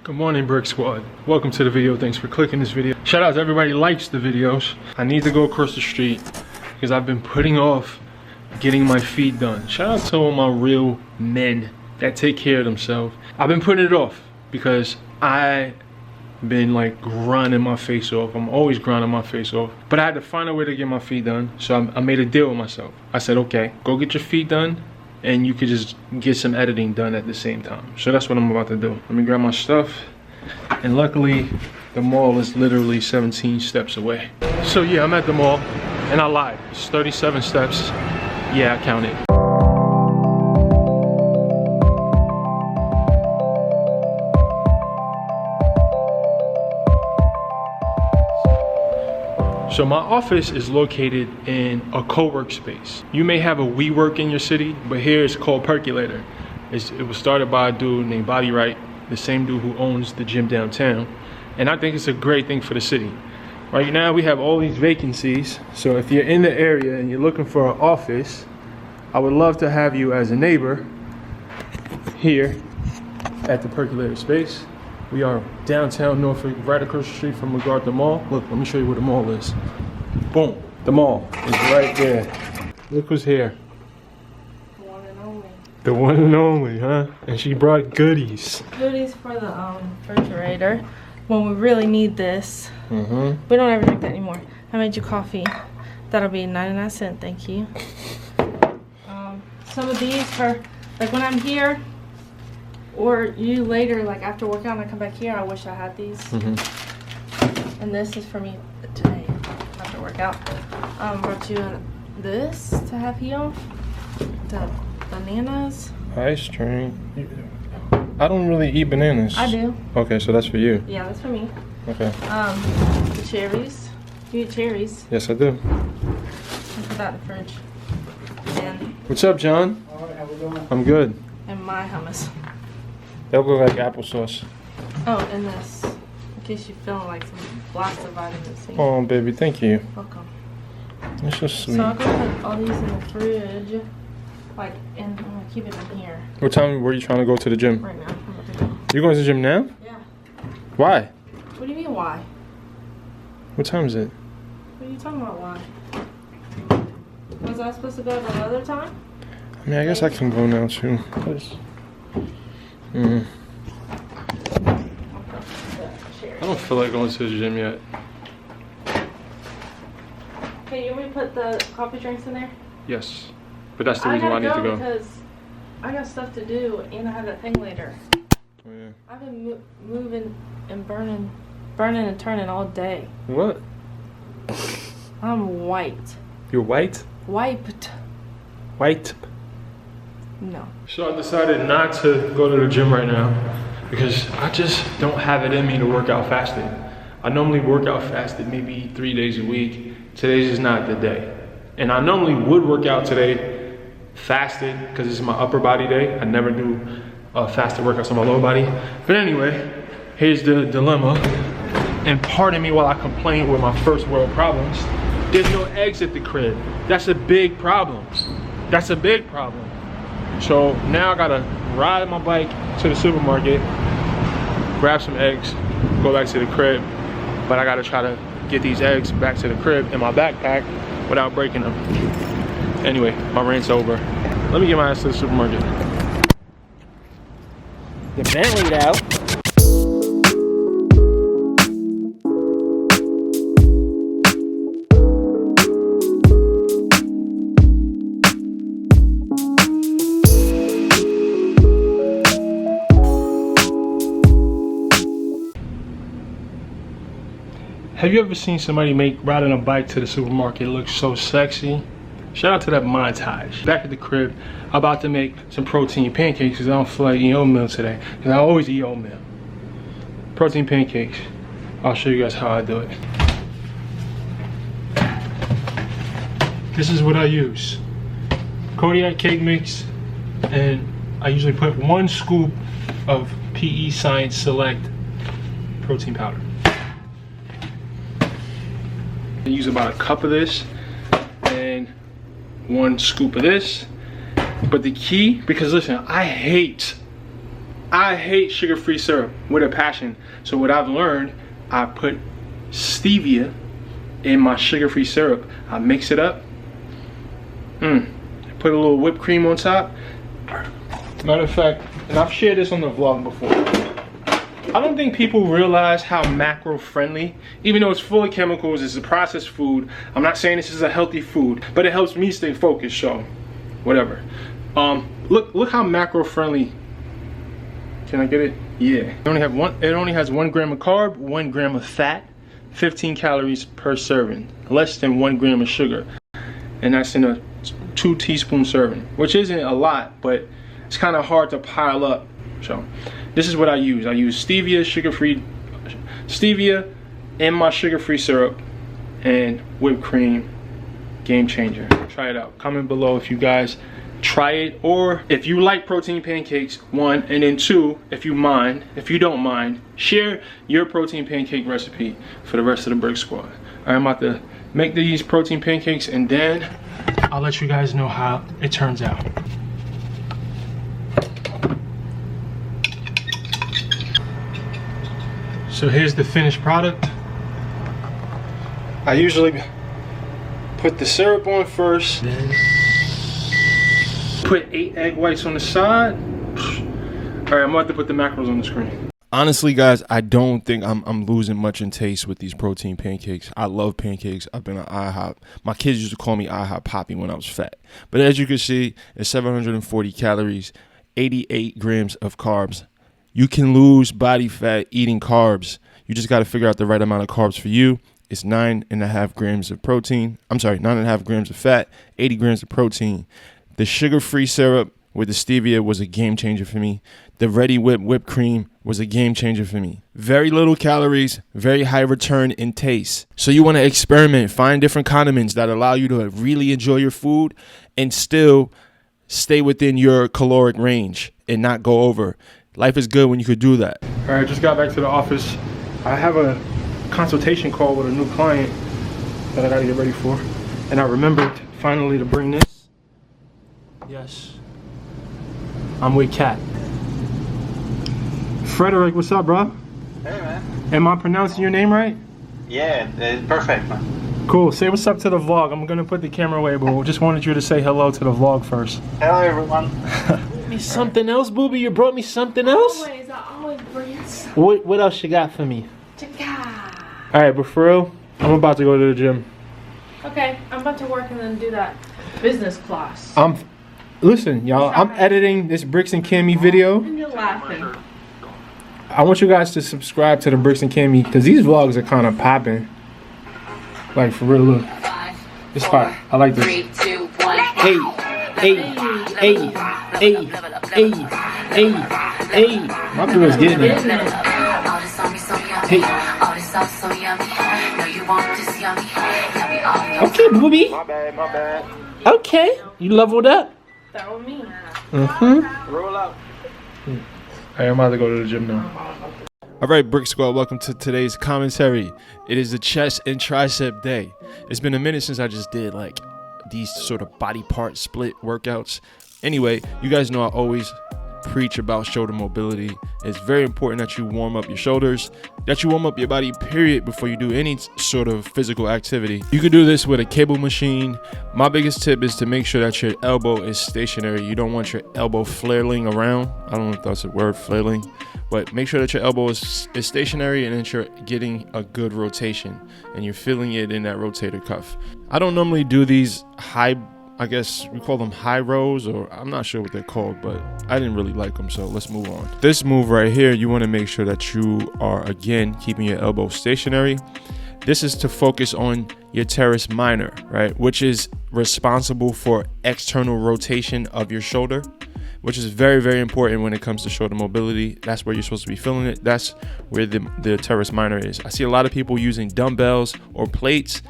Good morning, Brix Squad. Welcome to the video. Thanks for clicking this video. Shout out to everybody who likes the videos. I need to go across the street because I've been putting off getting my feet done. Shout out to all my real men that take care of themselves. I've been putting it off because I've been like grinding my face off. I'm always grinding my face off. But I had to find a way to get my feet done. So I made a deal with myself. I said, okay, go get your feet done and you could just get some editing done at the same time. So that's what I'm about to do. Let me grab my stuff. And luckily, the mall is literally 17 steps away. So yeah, I'm at the mall and I lied. It's 37 steps. Yeah, I counted. So my office is located in a co-work space. You may have a WeWork in your city, but here it's called Percolator. It was started by a dude named Bobby Wright, the same dude who owns the gym downtown. And I think it's a great thing for the city. Right now we have all these vacancies. So if you're in the area and you're looking for an office, I would love to have you as a neighbor here at the Percolator space. We are downtown Norfolk, right across the street from MacArthur Mall. Look, let me show you where the mall is. Boom, the mall is right there. Look who's here. The one and only. The one and only, huh? And she brought goodies. Goodies for the refrigerator when we really need this. Mm-hmm. We don't ever drink that anymore. I made you coffee. That'll be 99 cents, thank you. Some of these for, like when I'm here, or you later, like after workout and I come back here, I wish I had these. Mm-hmm. And this is for me today, after workout. Brought you this to have here. The bananas. Ice cream. I don't really eat bananas. I do. Okay, so that's for you. Yeah, that's for me. Okay. The cherries. You eat cherries. Yes, I do. I put that in the fridge. And What's up, John? All right, how we doing? I'm good. and my hummus. That look like applesauce. Oh, and this. In case you're feeling like some blast of vitamin C. Oh, baby, thank you. Welcome. That's so sweet. So I'll go put all these in the fridge. Like, and I'm gonna keep it in here What time were you trying to go to the gym? right now. I'm about to go. You going to the gym now? Yeah. Why? What do you mean, why? What time is it? What are you talking about, why? Was I supposed to go at another time? I mean, I guess I can go now too. I don't feel like going to the gym yet. Okay, you want me to put the coffee drinks in there? Yes. But that's the reason why I need to go. Because I got stuff to do and I have that thing later. Oh, yeah. I've been moving and burning and turning all day. What? I'm white. You're white? Wiped. White? No. So I decided not to go to the gym right now because I just don't have it in me to work out fasted. I normally work out fasted maybe 3 days a week. Today's is not the day. And I normally would work out today fasted because it's my upper body day. I never do fasted workouts on my lower body. But anyway, here's the dilemma. And pardon me while I complain with my first world problems. There's no eggs at the crib. That's a big problem. That's a big problem. So now I gotta ride my bike to the supermarket, grab some eggs, go back to the crib. But I gotta try to get these eggs back to the crib in my backpack without breaking them. Anyway, my rant's over. Let me get my ass to the supermarket. The Bentley'd out. Have you ever seen somebody make riding a bike to the supermarket look so sexy? Shout out to that montage. Back at the crib, I'm about to make some protein pancakes because I don't feel like eating oatmeal today. Because I always eat oatmeal. Protein pancakes. I'll show you guys how I do it. This is what I use. Kodiak cake mix, and I usually put 1 scoop of PE Science Select protein powder. I use about a cup of this and 1 scoop of this. But the key, because listen, I hate I hate sugar-free syrup with a passion. So what I've learned, I put stevia in my sugar-free syrup. I mix it up. Put a little whipped cream on top. Matter of fact, and I've shared this on the vlog before, I don't think people realize how macro friendly, even though it's full of chemicals, it's a processed food. I'm not saying this is a healthy food, but it helps me stay focused, so whatever. Look how macro friendly. Can I get it? Yeah. It only has 1 gram of carb, 1 gram of fat, 15 calories per serving, less than 1 gram of sugar. And that's in a 2 teaspoon serving, which isn't a lot, but it's kind of hard to pile up. So this is what I use. I use stevia, stevia in my sugar-free syrup, and whipped cream. Game changer. Try it out. Comment below if you guys try it, or if you like protein pancakes, 1, and then 2, if you don't mind, share your protein pancake recipe for the rest of the Brix squad. All right, I'm about to make these protein pancakes, and then I'll let you guys know how it turns out. So here's the finished product. I usually put the syrup on first, then put 8 egg whites on the side. All right, I'm about to put the macros on the screen. Honestly, guys, I don't think I'm losing much in taste with these protein pancakes. I love pancakes. I've been an IHOP. My kids used to call me IHOP Poppy when I was fat. But as you can see, it's 740 calories, 88 grams of carbs. You can lose body fat eating carbs. You just got to figure out the right amount of carbs for you. It's 9.5 grams of protein. I'm sorry, 9.5 grams of fat, 80 grams of protein. The sugar-free syrup with the stevia was a game changer for me. The ready whipped cream was a game changer for me. Very little calories, very high return in taste. So you want to experiment, find different condiments that allow you to really enjoy your food and still stay within your caloric range and not go over. Life is good when you could do that. All right, just got back to the office. I have a consultation call with a new client that I gotta get ready for. And I remembered finally to bring this. Yes. I'm with Kat. Frederick, what's up, bro? Hey, man. Am I pronouncing your name right? Yeah, it's perfect, man. Cool. Say what's up to the vlog. I'm gonna put the camera away, but just wanted you to say hello to the vlog first. Hello, everyone. Me something else, booby? You brought me something else? Always, I always bring it. What else you got for me? All right, but for real, I'm about to go to the gym. Okay, I'm about to work and then do that business class. Listen, y'all, I'm editing this Brix and Cammy video. And you're laughing. I want you guys to subscribe to the Brix and Cammy because these vlogs are kind of popping. Like, for real, look. It's hot. I like this. 3, 2, 1. Hey, My girl's getting it. Hey. Okay, booby. My bad. Okay, you leveled up. That was me. Roll up. Hey, I'm about to go to the gym now. All right, Brix Squad, welcome to today's commentary. It is the chest and tricep day. It's been a minute since I just did like these sort of body part split workouts. Anyway, you guys know I always preach about shoulder mobility. It's very important that you warm up your shoulders, that you warm up your body, period, before you do any sort of physical activity. You can do this with a cable machine. My biggest tip is to make sure that your elbow is stationary. You don't want your elbow flailing around. I don't know if that's a word, flailing, but make sure that your elbow is stationary and that you're getting a good rotation and you're feeling it in that rotator cuff. I don't normally do these I guess we call them high rows, or I'm not sure what they're called, but I didn't really like them, so let's move on. This move right here, you want to make sure that you are, again, keeping your elbow stationary. This is to focus on your teres minor, right, which is responsible for external rotation of your shoulder, which is very, very important when it comes to shoulder mobility. That's where you're supposed to be feeling it. That's where the teres minor is. I see a lot of people using dumbbells or plates.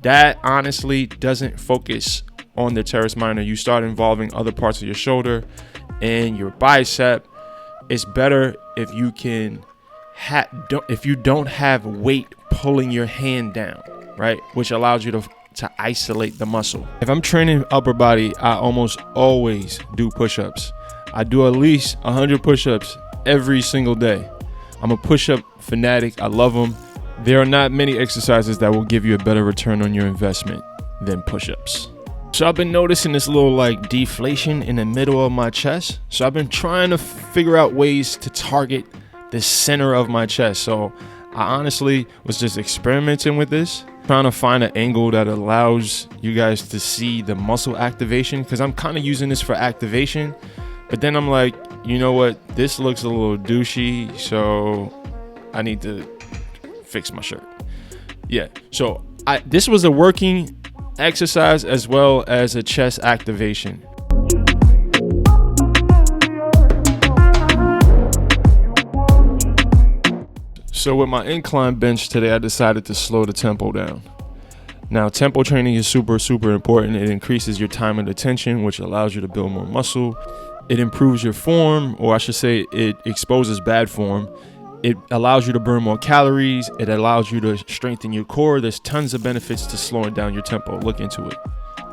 That honestly doesn't focus on the teres minor. You start involving other parts of your shoulder and your bicep. It's better if you can if you don't have weight pulling your hand down, right, which allows you to isolate the muscle. If I'm training upper body, I almost always do push-ups. I do at least 100 push-ups every single day. I'm a push-up fanatic. I love them. There are not many exercises that will give you a better return on your investment than push-ups. So I've been noticing this little like deflation in the middle of my chest. So I've been trying to figure out ways to target the center of my chest. So I honestly was just experimenting with this, trying to find an angle that allows you guys to see the muscle activation, because I'm kind of using this for activation. But then I'm like, you know what? This looks a little douchey, so I need to fix my shirt. Yeah, so this was a working exercise as well as a chest activation. So with my incline bench today, I decided to slow the tempo down. Now, tempo training is super important. It increases your time and attention, which allows you to build more muscle. It improves your form, or I should say it exposes bad form. It allows you to burn more calories. It allows you to strengthen your core. There's tons of benefits to slowing down your tempo. Look into it.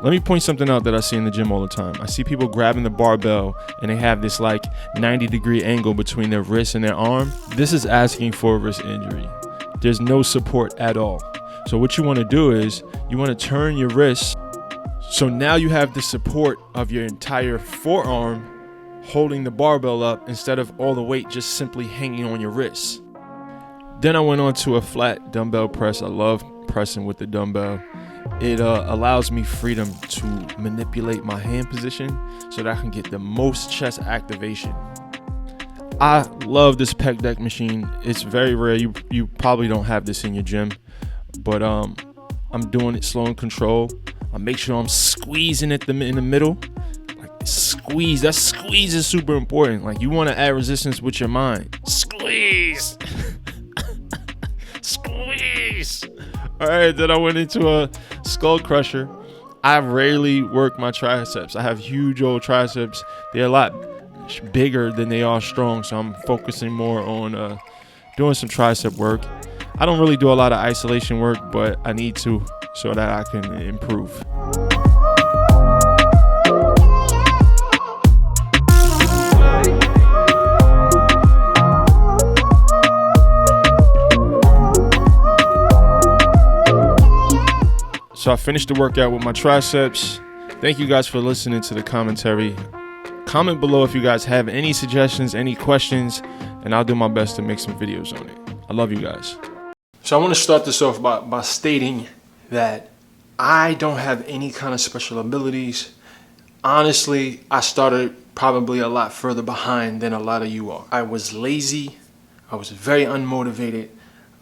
Let me point something out that I see in the gym all the time. I see people grabbing the barbell and they have this like 90-degree angle between their wrist and their arm. This is asking for a wrist injury. There's no support at all. So what you want to do is you want to turn your wrist. So now you have the support of your entire forearm holding the barbell up instead of all the weight just simply hanging on your wrists. Then I went on to a flat dumbbell press. I love pressing with the dumbbell. It allows me freedom to manipulate my hand position so that I can get the most chest activation. I love this pec deck machine. It's very rare. You probably don't have this in your gym, but I'm doing it slow and control. I make sure I'm squeezing it in the middle. Squeeze. That squeeze is super important. Like, you want to add resistance with your mind. Squeeze. Squeeze. All right, then I went into a skull crusher. I rarely work my triceps. I have huge old triceps. They're a lot bigger than they are strong, so I'm focusing more on doing some tricep work. I don't really do a lot of isolation work, but I need to so that I can improve. So I finished the workout with my triceps. Thank you guys for listening to the commentary. Comment below if you guys have any suggestions, any questions, and I'll do my best to make some videos on it. I love you guys. So I want to start this off by stating that I don't have any kind of special abilities. Honestly, I started probably a lot further behind than a lot of you are. I was lazy. I was very unmotivated.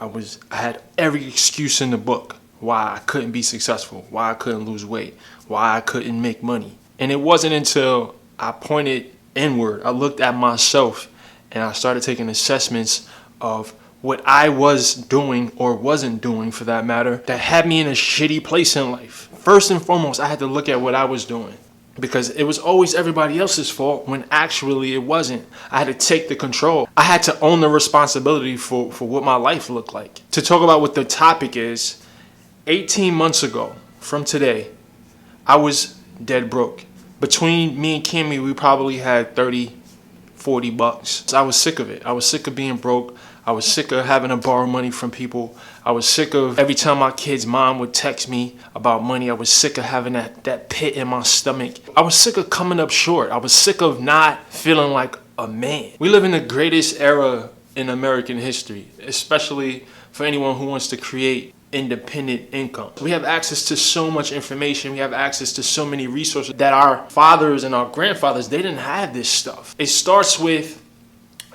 I had every excuse in the book why I couldn't be successful, why I couldn't lose weight, why I couldn't make money. And it wasn't until I pointed inward, I looked at myself, and I started taking assessments of what I was doing, or wasn't doing for that matter, that had me in a shitty place in life. First and foremost, I had to look at what I was doing, because it was always everybody else's fault when actually it wasn't. I had to take the control. I had to own the responsibility for what my life looked like. To talk about what the topic is, 18 months ago from today, I was dead broke. Between me and Kimmy, we probably had 30, 40 bucks. I was sick of it. I was sick of being broke. I was sick of having to borrow money from people. I was sick of every time my kid's mom would text me about money. I was sick of having that pit in my stomach. I was sick of coming up short. I was sick of not feeling like a man. We live in the greatest era in American history, especially for anyone who wants to create independent income. We have access to so much information. We have access to so many resources that our fathers and our grandfathers, they didn't have this stuff. It starts with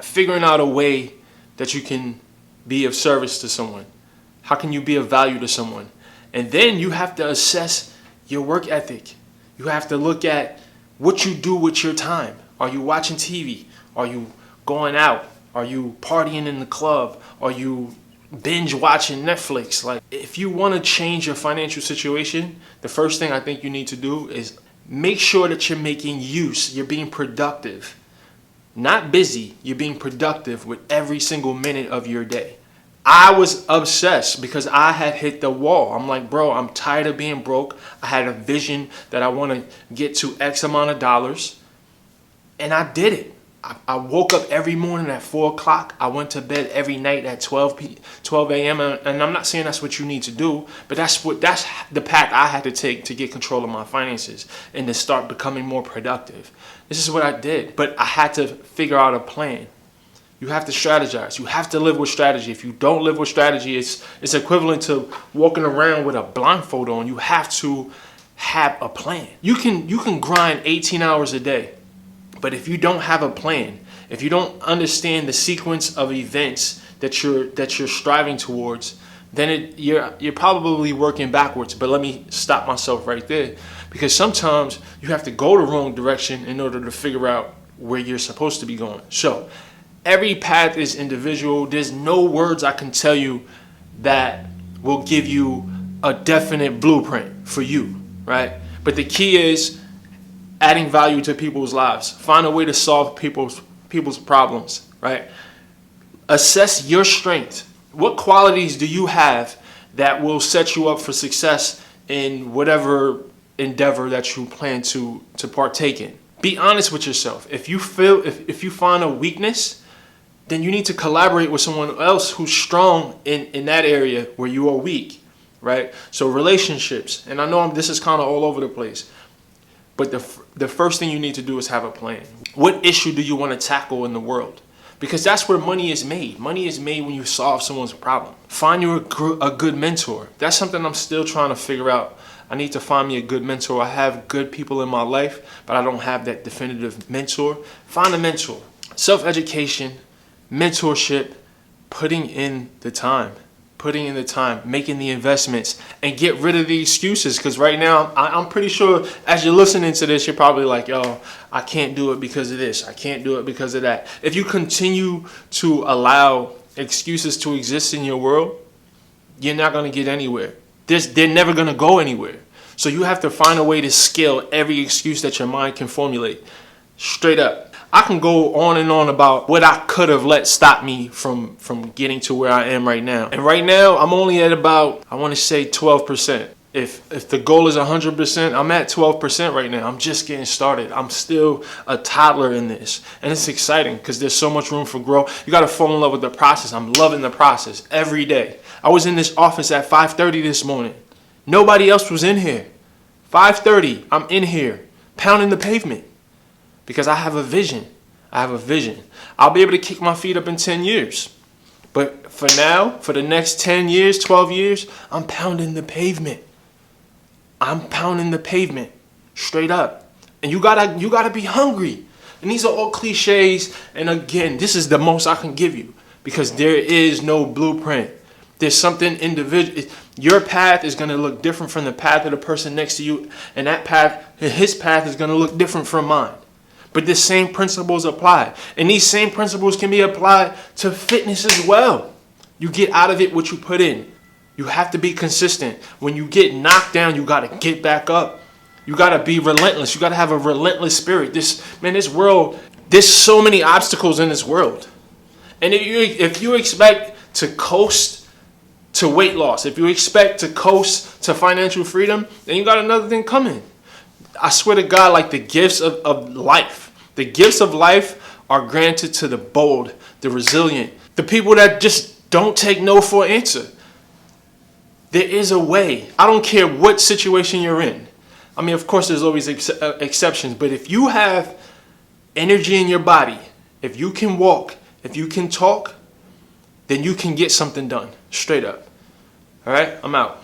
figuring out a way that you can be of service to someone. How can you be of value to someone? And then you have to assess your work ethic. You have to look at what you do with your time. Are you watching TV? Are you going out? Are you partying in the club? Are you binge watching Netflix? Like, if you want to change your financial situation, the first thing I think you need to do is make sure that you're making use, you're being productive. Not busy, you're being productive with every single minute of your day. I was obsessed because I had hit the wall. I'm like, bro, I'm tired of being broke. I had a vision that I want to get to X amount of dollars, and I did it. I woke up every morning at 4 o'clock. I went to bed every night at 12 a.m. And I'm not saying that's what you need to do, but that's the path I had to take to get control of my finances and to start becoming more productive. This is what I did, but I had to figure out a plan. You have to strategize. You have to live with strategy. If you don't live with strategy, it's equivalent to walking around with a blindfold on. You have to have a plan. You can grind 18 hours a day. But if you don't have a plan, if you don't understand the sequence of events that you're striving towards, then you're probably working backwards. But let me stop myself right there, because sometimes you have to go the wrong direction in order to figure out where you're supposed to be going. So every path is individual. There's no words I can tell you that will give you a definite blueprint for you, right? But the key is adding value to people's lives. Find a way to solve people's problems, right? Assess your strength. What qualities do you have that will set you up for success in whatever endeavor that you plan to partake in? Be honest with yourself. If you find a weakness, then you need to collaborate with someone else who's strong in that area where you are weak, right? So relationships, and I know this is kind of all over the place, but the first thing you need to do is have a plan. What issue do you want to tackle in the world? Because that's where money is made. Money is made when you solve someone's problem. Find you a good mentor. That's something I'm still trying to figure out. I need to find me a good mentor. I have good people in my life, but I don't have that definitive mentor. Find a mentor. Self-education, mentorship, putting in the time, making the investments, and get rid of the excuses. Because right now, I'm pretty sure as you're listening to this, you're probably like, yo, I can't do it because of this. I can't do it because of that. If you continue to allow excuses to exist in your world, you're not going to get anywhere. They're never going to go anywhere. So you have to find a way to scale every excuse that your mind can formulate. Straight up. I can go on and on about what I could have let stop me from getting to where I am right now. And right now, I'm only at about, I want to say 12%. If the goal is 100%, I'm at 12% right now. I'm just getting started. I'm still a toddler in this. And it's exciting because there's so much room for growth. You got to fall in love with the process. I'm loving the process every day. I was in this office at 5:30 this morning. Nobody else was in here. 5:30, I'm in here, pounding the pavement. Because I have a vision. I'll be able to kick my feet up in 10 years. But for now, for the next 10 years, 12 years, I'm pounding the pavement. Straight up. And you gotta be hungry. And these are all cliches. And again, this is the most I can give you. Because there is no blueprint. There's something individual. Your path is going to look different from the path of the person next to you. And his path is going to look different from mine. But the same principles apply. And these same principles can be applied to fitness as well. You get out of it what you put in. You have to be consistent. When you get knocked down, you got to get back up. You got to be relentless. You got to have a relentless spirit. This world, there's so many obstacles in this world. And if you expect to coast to weight loss, if you expect to coast to financial freedom, then you got another thing coming. I swear to God, like the gifts of life. The gifts of life are granted to the bold, the resilient, the people that just don't take no for an answer. There is a way. I don't care what situation you're in. I mean, of course, there's always exceptions. But if you have energy in your body, if you can walk, if you can talk, then you can get something done. Straight up. All right? I'm out.